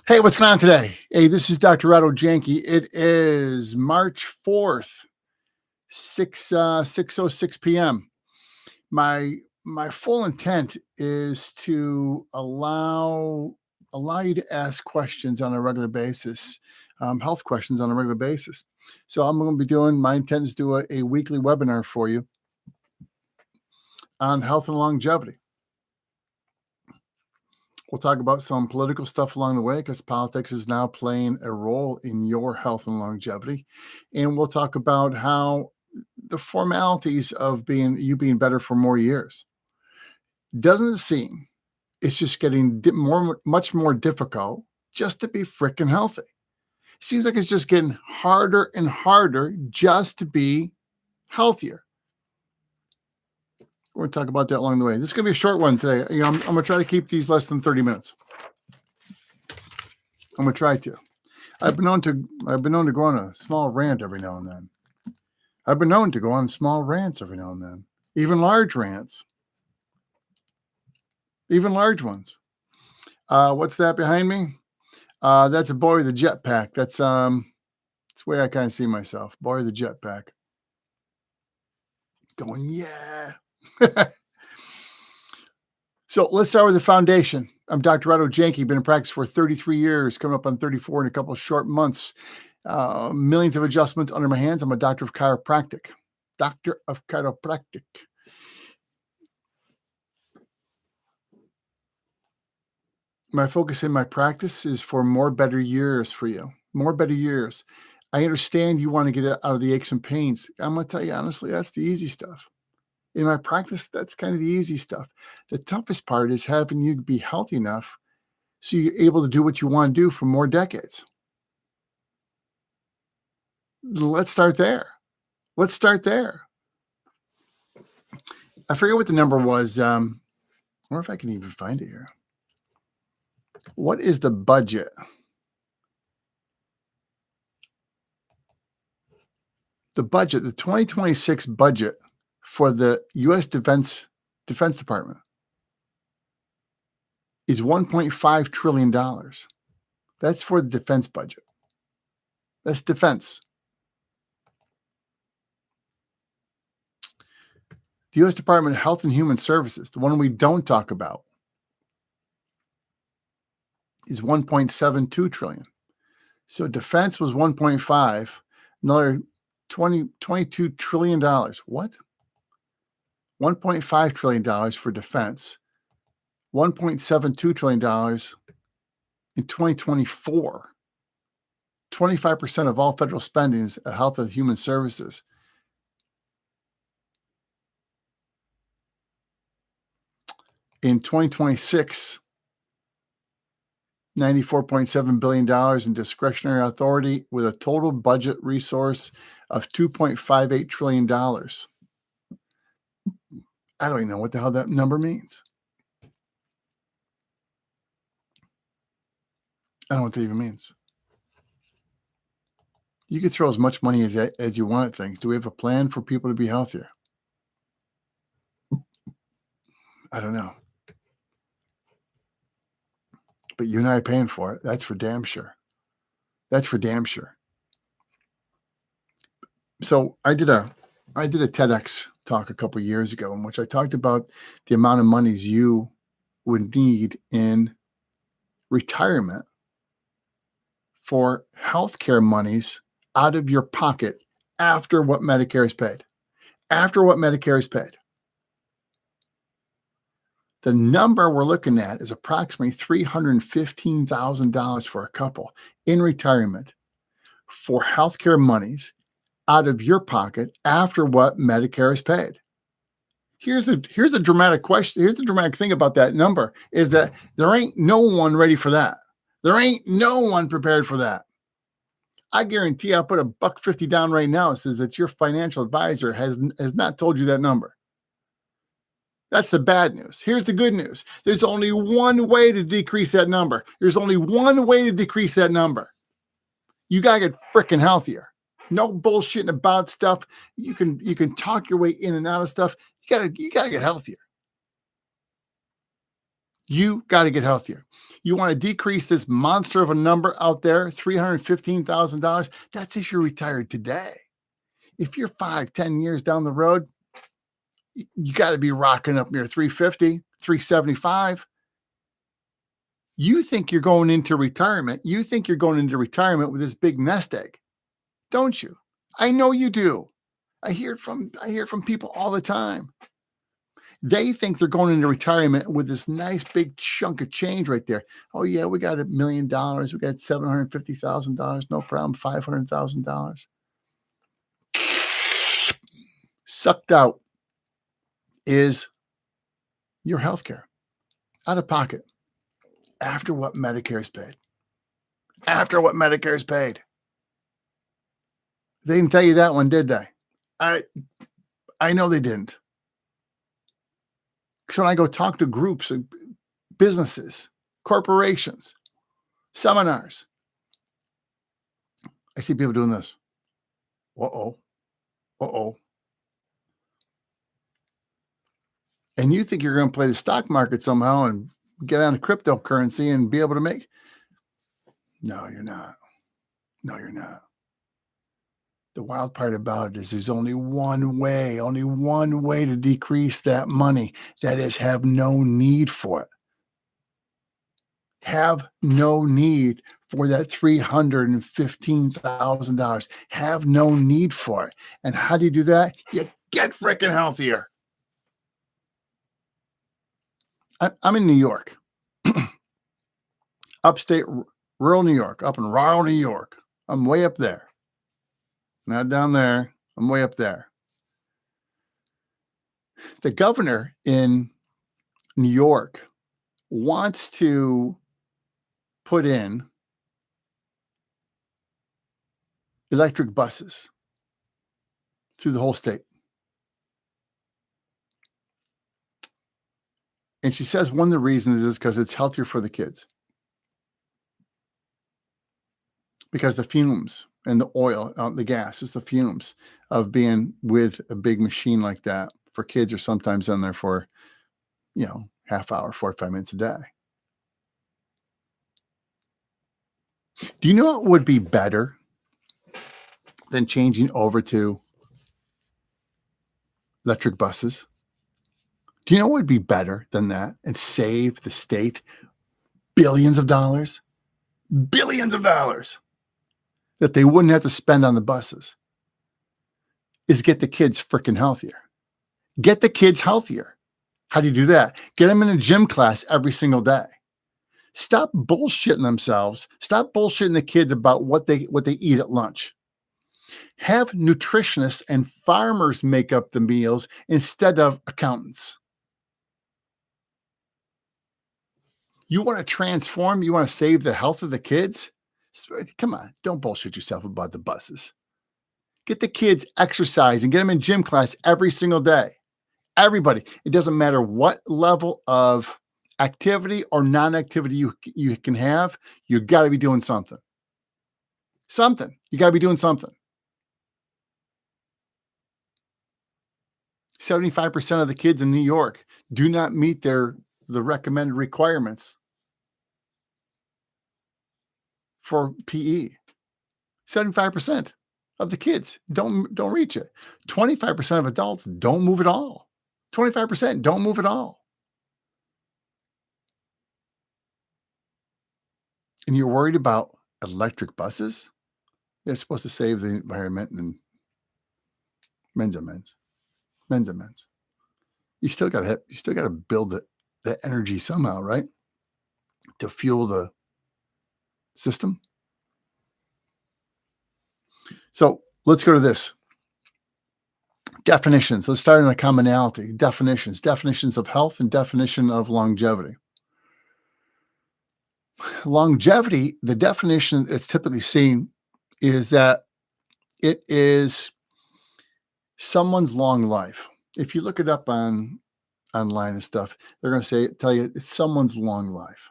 Hey, what's going on today? Hey, this is Dr. Otto Janke. It is March 4th, 6:06 p.m. My full intent is to allow you to ask questions on a regular basis, health questions on a regular basis. So I'm going to be my intent is to do a weekly webinar for you on health and longevity. We'll talk about some political stuff along the way because politics is now playing a role in your health and longevity. And we'll talk about how the formalities of being better for more years. Doesn't it seem it's just getting much more difficult just to be freaking healthy? Seems like it's just getting harder and harder just to be healthier. We're going to talk about that along the way. This is going to be a short one today. I'm going to try to keep these less than 30 minutes. I'm going to try to. I've been known to go on a small rant every now and then. I've been known to go on small rants every now and then. Even large rants. Even large ones. What's that behind me? That's a boy with a jetpack. That's the way I kind of see myself. Boy with a jetpack. Going, yeah. So let's start with the foundation. I'm Dr. Otto Janke, been in practice for 33 years, coming up on 34 in a couple of short months. Millions of adjustments under my hands. I'm a doctor of chiropractic. Doctor of chiropractic. My focus in my practice is for more better years for you. More better years. I understand you want to get out of the aches and pains. I'm going to tell you honestly, that's the easy stuff. In my practice, that's kind of the easy stuff. The toughest part is having you be healthy enough so you're able to do what you want to do for more decades. Let's start there. I forget what the number was. I wonder if I can even find it here. What is the budget? The 2026 budget for the U.S. Defense Department is $1.5 trillion. That's for the defense budget. That's defense. The U.S. Department of Health and Human Services, the one we don't talk about, is $1.72 trillion. So defense was 1.5, another $22 trillion. What? $1.5 trillion for defense, $1.72 trillion in 2024. 25% of all federal spending is health and human services. In 2026, $94.7 billion in discretionary authority with a total budget resource of $2.58 trillion. I don't even know what the hell that number means. I don't know what that even means. You could throw as much money as you want at things. Do we have a plan for people to be healthier? I don't know. But you and I are paying for it. That's for damn sure. So I did a TEDx talk a couple of years ago in which I talked about the amount of monies you would need in retirement for healthcare monies out of your pocket after what Medicare is paid. The number we're looking at is approximately $315,000 for a couple in retirement for healthcare monies out of your pocket after what Medicare is paid. Here's the dramatic question. Here's the dramatic thing about that number is that there ain't no one ready for that. There ain't no one prepared for that. I guarantee I'll put $1.50 down right now. It says that your financial advisor has not told you that number. That's the bad news. Here's the good news. There's only one way to decrease that number. You got to get freaking healthier. No bullshitting about stuff. You can talk your way in and out of stuff. You gotta get healthier. You got to get healthier. You want to decrease this monster of a number out there, $315,000. That's if you're retired today. If you're 5, 10 years down the road, you got to be rocking up near 350, 375. You think you're going into retirement. You think you're going into retirement with this big nest egg, don't you? I know you do. I hear it from people all the time. They think they're going into retirement with this nice big chunk of change right there. Oh yeah, we got $1 million. We got $750,000. No problem. $500,000 sucked out is your health care out of pocket after what Medicare is paid. After what Medicare is paid. They didn't tell you that one, did they? I know they didn't. So when I go talk to groups, businesses, corporations, seminars, I see people doing this. Uh-oh. Uh-oh. And you think you're going to play the stock market somehow and get on a cryptocurrency and be able to make? No, you're not. No, you're not. The wild part about it is there's only one way to decrease that money. That is, have no need for it. Have no need for that $315,000. Have no need for it. And how do you do that? You get freaking healthier. I'm in New York, upstate rural New York, up in rural New York. I'm way up there. Not down there. I'm way up there. The governor in New York wants to put in electric buses through the whole state. And she says one of the reasons is because it's healthier for the kids. Because the fumes and the oil, the gas, is the fumes of being with a big machine like that for kids are sometimes in there for, half hour, 45 minutes a day. Do you know what would be better than changing over to electric buses? Do you know what would be better than that and save the state billions of dollars? Billions of dollars that they wouldn't have to spend on the buses is get the kids freaking healthier. Get the kids healthier. How do you do that? Get them in a gym class every single day. Stop bullshitting themselves. Stop bullshitting the kids about what they eat at lunch. Have nutritionists and farmers make up the meals instead of accountants. You want to transform? You want to save the health of the kids? Come on, don't bullshit yourself about the buses. Get the kids exercise and get them in gym class every single day. Everybody. It doesn't matter what level of activity or non-activity you can have. You got to be doing something. You got to be doing something. 75% of the kids in New York do not meet the recommended requirements for PE. 75% of the kids don't reach it. 25% of adults don't move at all. 25% don't move at all. And you're worried about electric buses? They're supposed to save the environment and men's and men's. You still got to build the energy somehow, right? To fuel the system. So let's go to this. Definitions. Let's start on a commonality. Definitions of health and definition of longevity. Longevity, the definition that's typically seen is that it is someone's long life. If you look it up online and stuff, they're going to tell you it's someone's long life.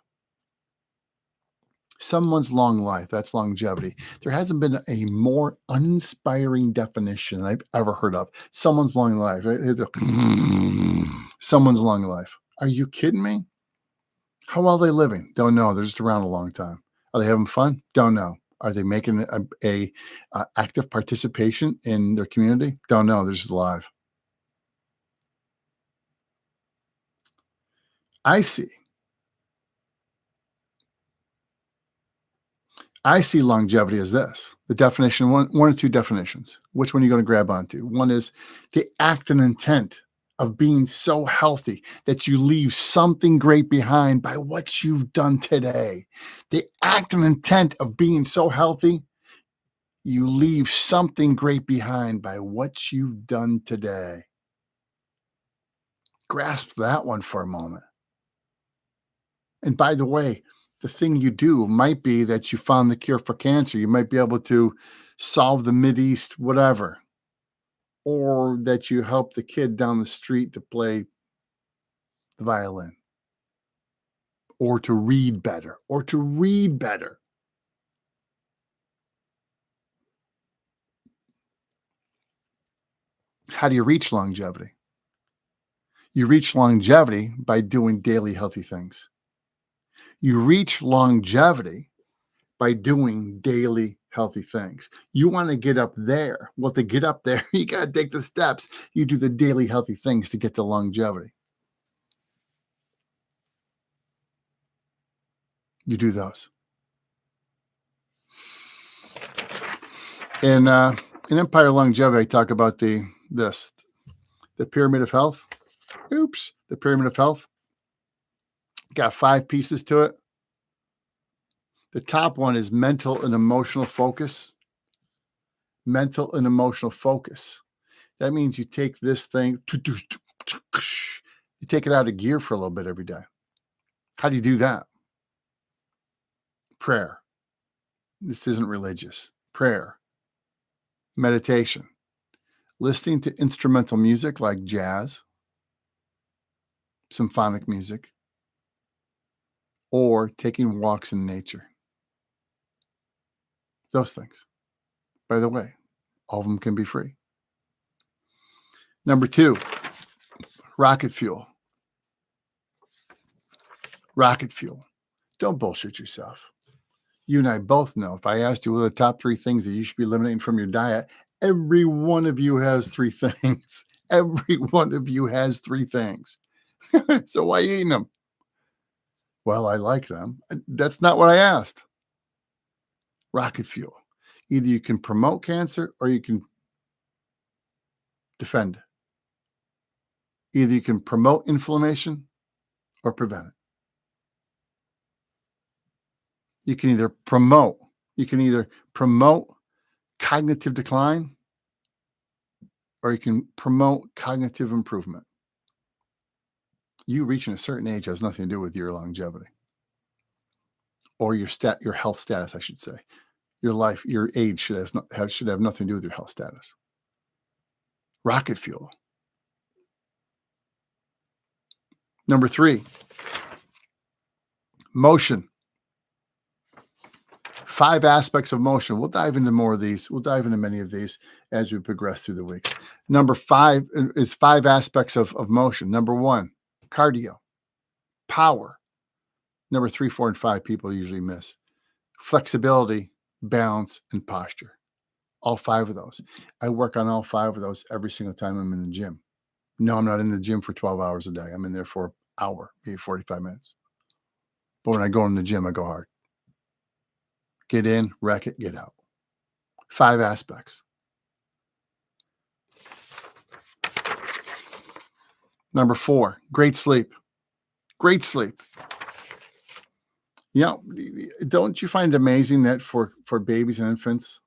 Someone's long life, that's longevity. There hasn't been a more uninspiring definition I've ever heard of. Someone's long life. Someone's long life. Are you kidding me? How well are they living? Don't know. They're just around a long time. Are they having fun? Don't know. Are they making a active participation in their community? Don't know. They're just alive. I see. I see longevity as this. The definition, one or two definitions. Which one are you going to grab onto? One is the act and intent of being so healthy that you leave something great behind by what you've done today. The act and intent of being so healthy, you leave something great behind by what you've done today. Grasp that one for a moment. And by the way, the thing you do might be that you found the cure for cancer. You might be able to solve the Mideast, whatever, or that you help the kid down the street to play the violin, or to read better, or to read better. How do you reach longevity? You reach longevity by doing daily healthy things. You reach longevity by doing daily healthy things. You want to get up there. Well, to get up there, you got to take the steps. You do the daily healthy things to get to longevity. You do those. In Empire Longevity, I talk about the pyramid of health. The pyramid of health. Got 5 pieces to it. The top one is mental and emotional focus. Mental and emotional focus. That means you take this thing, you take it out of gear for a little bit every day. How do you do that? Prayer. This isn't religious. Prayer. Meditation. Listening to instrumental music like jazz, symphonic music, or taking walks in nature. Those things. By the way, all of them can be free. Number 2, rocket fuel. Rocket fuel. Don't bullshit yourself. You and I both know if I asked you what are the top 3 things that you should be eliminating from your diet, every one of you has 3 things. Every one of you has 3 things. So why are you eating them? Well, I like them. That's not what I asked. Rocket fuel. Either you can promote cancer or you can defend it. Either you can promote inflammation or prevent it. You can either promote cognitive decline or you can promote cognitive improvement. You reaching a certain age has nothing to do with your longevity or your health status, I should say. Your age should have nothing to do with your health status. Rocket fuel. Number 3, motion. 5 aspects of motion. We'll dive into more of these. We'll dive into many of these as we progress through the weeks. Number 5 is 5 aspects of motion. Number 1, cardio, power. Number 3, 4, and 5 people usually miss. Flexibility, balance, and posture. All 5 of those. I work on all 5 of those every single time I'm in the gym. No, I'm not in the gym for 12 hours a day. I'm in there for an hour, maybe 45 minutes. But when I go in the gym, I go hard. Get in, wreck it, get out. 5 aspects. Number 4, great sleep. Great sleep. You know, don't you find it amazing that for babies and infants,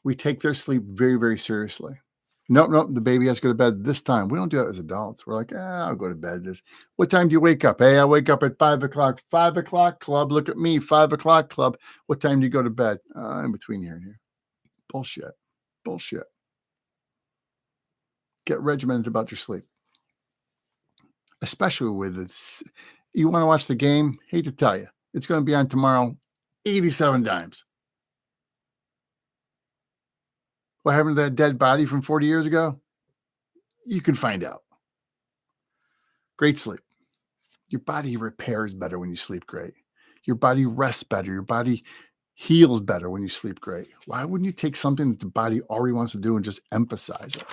we take their sleep very, very seriously. Nope, the baby has to go to bed this time. We don't do that as adults. We're like, I'll go to bed this. What time do you wake up? Hey, I wake up at 5 o'clock. 5 o'clock club. Look at me, 5 o'clock club. What time do you go to bed? In between here and here. Bullshit. Get regimented about your sleep. Especially with this. You want to watch the game? Hate to tell you. It's going to be on tomorrow 87 times. What happened to that dead body from 40 years ago? You can find out. Great sleep. Your body repairs better when you sleep great. Your body rests better. Your body heals better when you sleep great. Why wouldn't you take something that the body already wants to do and just emphasize it?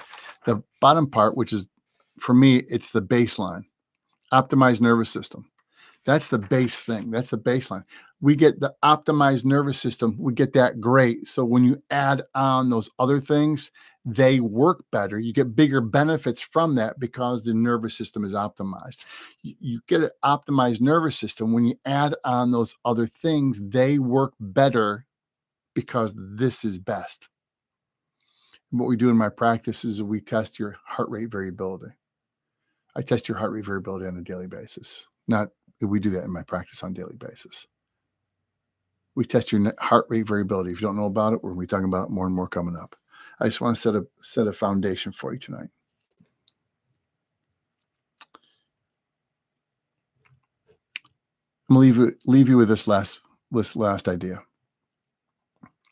The bottom part, which is, for me, it's the baseline. Optimized nervous system. That's the base thing. That's the baseline. We get the optimized nervous system. We get that great. So when you add on those other things, they work better. You get bigger benefits from that because the nervous system is optimized. You get an optimized nervous system. When you add on those other things, they work better because this is best. And what we do in my practice is we test your heart rate variability. I test your heart rate variability on a daily basis. We do that in my practice on a daily basis. We test your heart rate variability. If you don't know about it, we're going to be talking about it more and more coming up. I just want to set a foundation for you tonight. I'm going to leave you with this last idea.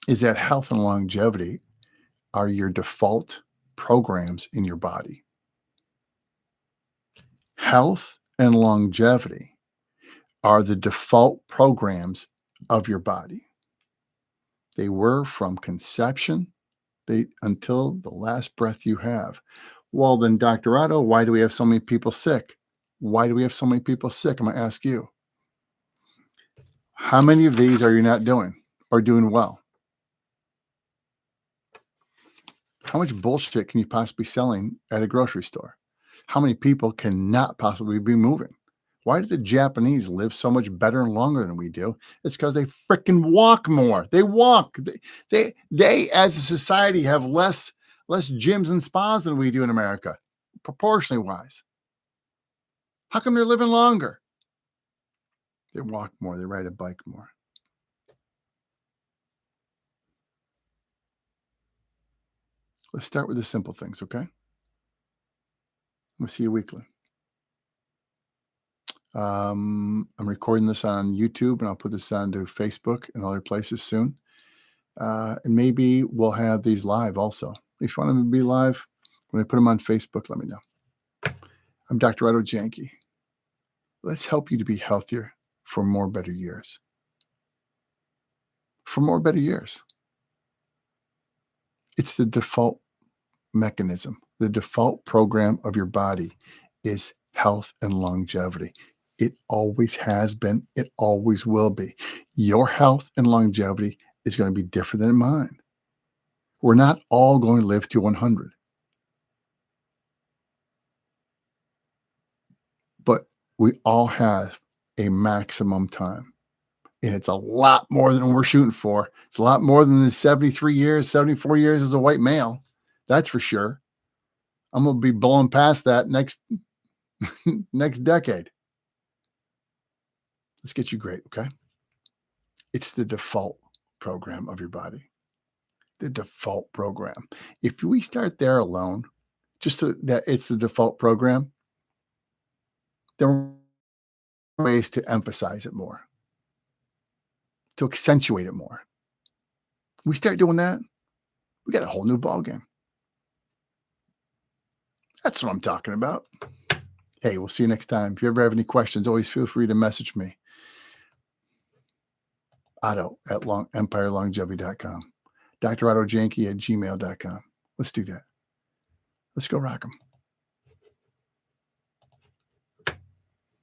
Is that health and longevity are your default programs in your body. Health and longevity are the default programs of your body. They were from conception until the last breath you have. Well, then, Dr. Otto, why do we have so many people sick? Why do we have so many people sick? I'm going to ask you. How many of these are you not doing or doing well? How much bullshit can you possibly be selling at a grocery store? How many people cannot possibly be moving? Why do the Japanese live so much better and longer than we do? It's because they freaking walk more. They walk. They as a society have less gyms and spas than we do in America, proportionally wise. How come they're living longer? They walk more. They ride a bike more. Let's start with the simple things, okay? We'll see you weekly. I'm recording this on YouTube, and I'll put this onto Facebook and other places soon. And maybe we'll have these live also. If you want them to be live, when I put them on Facebook, let me know. I'm Dr. Otto Janke. Let's help you to be healthier for more better years. For more better years. It's the default mechanism. The default program of your body is health and longevity. It always has been. It always will be. Your health and longevity is going to be different than mine. We're not all going to live to 100. But we all have a maximum time. And it's a lot more than we're shooting for. It's a lot more than the 73 years, 74 years as a white male. That's for sure. I'm going to be blowing past that next decade. Let's get you great, okay? It's the default program of your body. The default program. If we start there alone, that it's the default program, there are ways to emphasize it more, to accentuate it more. We start doing that, we got a whole new ballgame. That's what I'm talking about. Hey, we'll see you next time. If you ever have any questions, always feel free to message me. Otto at empirelongevity.com. Dr. Otto Janke at gmail.com. Let's do that. Let's go rock 'em.